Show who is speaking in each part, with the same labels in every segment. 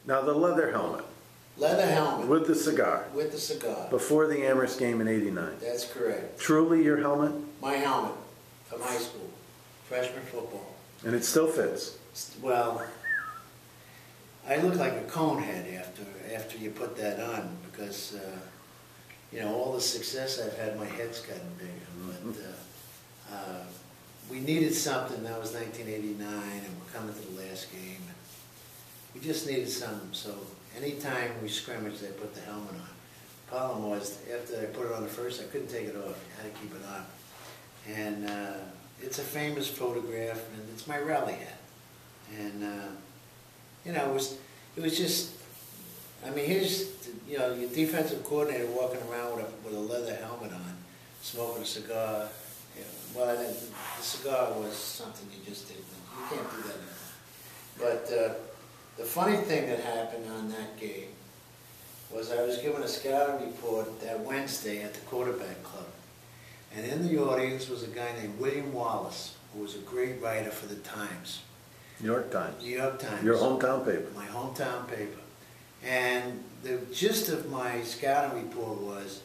Speaker 1: Now the leather helmet.
Speaker 2: Leather helmet.
Speaker 1: With the cigar.
Speaker 2: With the cigar.
Speaker 1: Before the Amherst game in '89.
Speaker 2: That's correct.
Speaker 1: Truly your helmet?
Speaker 2: My helmet from high school. Freshman football.
Speaker 1: And it still fits?
Speaker 2: Well, I look like a cone head after you put that on because, you know, all the success I've had, my head's gotten bigger. But we needed something. That was 1989, and we're coming to the last game. We just needed something. So anytime we scrimmaged, I put the helmet on. Problem was, after I put it on the first, I couldn't take it off. I had to keep it on. And it's a famous photograph, and it's my rally hat. And you know, it was just. I mean, here's, you know, your defensive coordinator walking around with a leather helmet on, smoking a cigar. You know, well, the cigar was something you just didn't. You can't do that anymore. But the funny thing that happened on that game was I was given a scouting report that Wednesday at the quarterback club. And in the audience was a guy named William Wallace, who was a great writer for the Times.
Speaker 1: New York Times.
Speaker 2: New York Times.
Speaker 1: Your hometown paper.
Speaker 2: My hometown paper. And the gist of my scouting report was,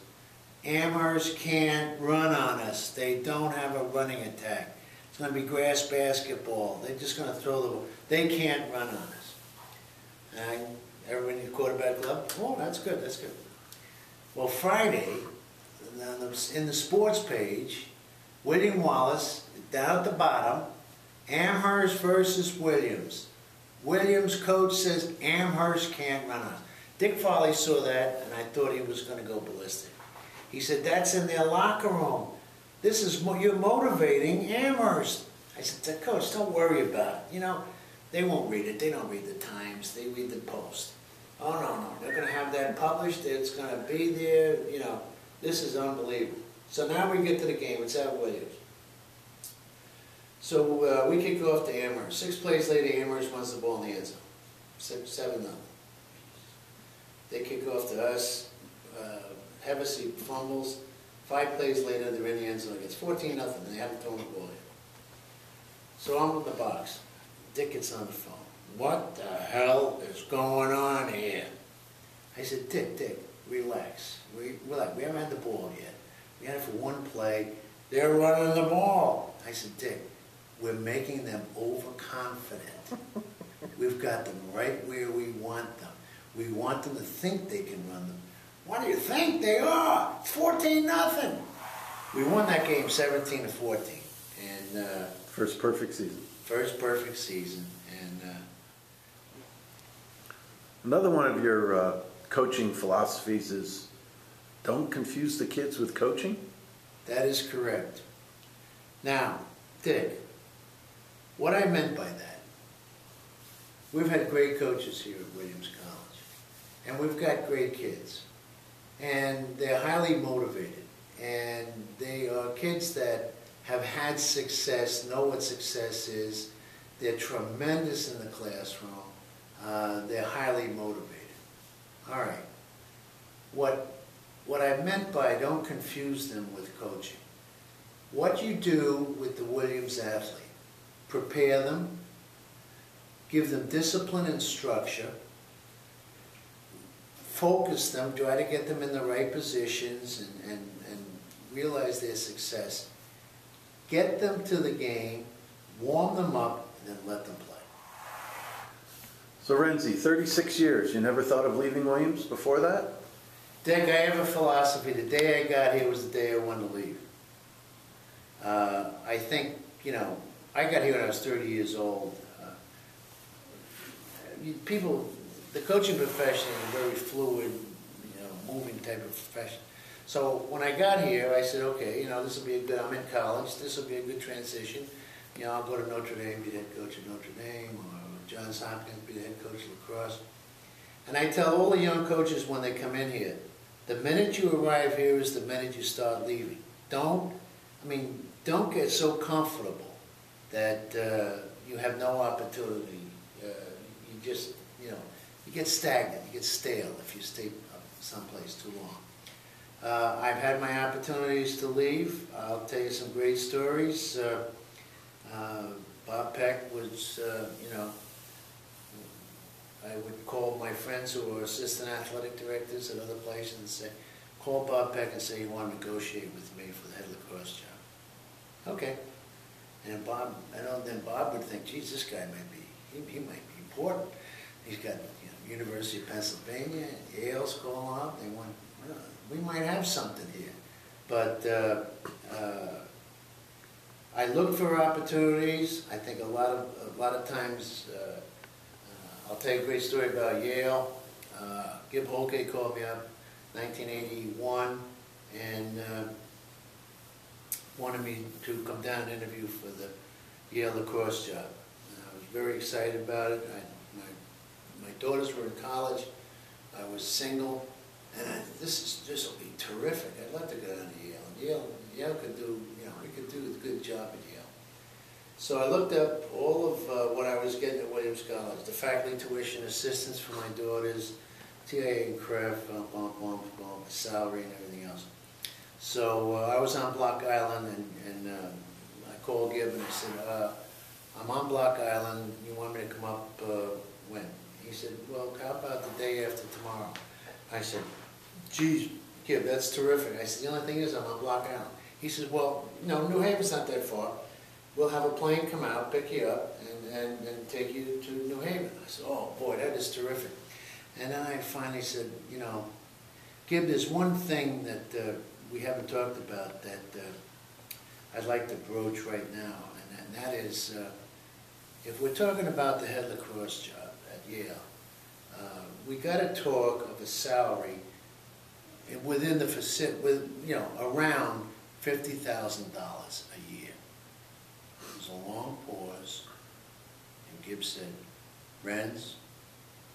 Speaker 2: Amherst can't run on us. They don't have a running attack. It's going to be grass basketball. They're just going to throw the ball. They can't run on us. And everybody in the quarterback club, oh, that's good, that's good. Well, Friday, in the sports page, William Wallace, down at the bottom, Amherst versus Williams. Williams' coach says Amherst can't run us. Dick Foley saw that, and I thought he was going to go ballistic. He said, that's in their locker room. This is, you're motivating Amherst. I said, Coach, don't worry about it. You know, they won't read it. They don't read the Times. They read the Post. Oh, no. They're going to have that published. It's going to be there. You know, this is unbelievable. So now we get to the game. It's at Williams. So we kick off to Amherst. 6 plays later, Amherst wants the ball in the end zone. 7-0. They kick off to us. Hevesy fumbles. 5 plays later, they're in the end zone. It's 14-0, and they haven't thrown the ball yet. So I'm in the box. Dick gets on the phone. What the hell is going on here? I said, Dick, relax. Relax. We haven't had the ball yet. We had it for 1 play. They're running the ball. I said, Dick, we're making them overconfident. We've got them right where we want them. We want them to think they can run them. What do you think they are? It's 14-0. We won that game 17-14. And
Speaker 1: first perfect season.
Speaker 2: First perfect season. And
Speaker 1: another one of your coaching philosophies is don't confuse the kids with coaching?
Speaker 2: That is correct. Now, Dick, what I meant by that, we've had great coaches here at Williams College, and we've got great kids, and they're highly motivated, and they are kids that have had success, know what success is. They're tremendous in the classroom. They're highly motivated. All right. What I meant by don't confuse them with coaching. What you do with the Williams athlete, prepare them, give them discipline and structure, focus them, try to get them in the right positions and realize their success. Get them to the game, warm them up, and then let them play.
Speaker 1: So Renzie, 36 years, you never thought of leaving Williams before that?
Speaker 2: Dick, I have a philosophy. The day I got here was the day I wanted to leave. I think, you know, I got here when I was 30 years old. The coaching profession is a very fluid, you know, moving type of profession. So when I got here, I said, okay, you know, this will be a good, I'm in college, this will be a good transition. You know, I'll go to Notre Dame, be the head coach at Notre Dame, or Johns Hopkins, be the head coach of lacrosse. And I tell all the young coaches when they come in here, the minute you arrive here is the minute you start leaving. Don't get so comfortable that you have no opportunity. You just, you know, you get stagnant, you get stale if you stay someplace too long. I've had my opportunities to leave. I'll tell you some great stories. Bob Peck was, you know, I would call my friends who were assistant athletic directors at other places and say, call Bob Peck and say you want to negotiate with me for the head lacrosse job. Okay. And Bob, then Bob would think, geez, this guy might be, he might be important. He's got, University of Pennsylvania, Yale's calling up. They want, we might have something here. But I look for opportunities. I think a lot of times, I'll tell you a great story about Yale. Gib Holke called me up, 1981, and wanted me to come down and interview for the Yale lacrosse job. And I was very excited about it. My daughters were in college. I was single, and this will be terrific. I'd love to go down to Yale. And Yale could do, we could do a good job at Yale. So I looked up all of what I was getting at Williams College, the faculty tuition assistance for my daughters, TA and CREF, salary and everything else. So I was on Block Island, and I called Gib and I said, I'm on Block Island, you want me to come up when? He said, well, how about the day after tomorrow? I said, geez, Gib, that's terrific. I said, the only thing is I'm on Block Island. He says, well, New Haven's not that far. We'll have a plane come out, pick you up, and take you to New Haven. I said, oh boy, that is terrific. And then I finally said, Gib, there's one thing that we haven't talked about that I'd like to broach right now, and that is, if we're talking about the head lacrosse job at Yale, we got to talk of a salary within the around $50,000 a year. There was a long pause, and Gib said, Renz,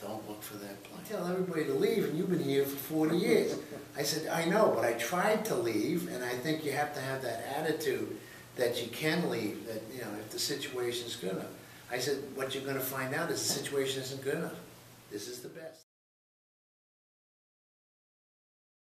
Speaker 2: don't look for that plane. Tell everybody to leave, and you've been here for 40 years. I said, I know, but I tried to leave, and I think you have to have that attitude that you can leave, that, if the situation is good enough. I said, what you're going to find out is the situation isn't good enough. This is the best.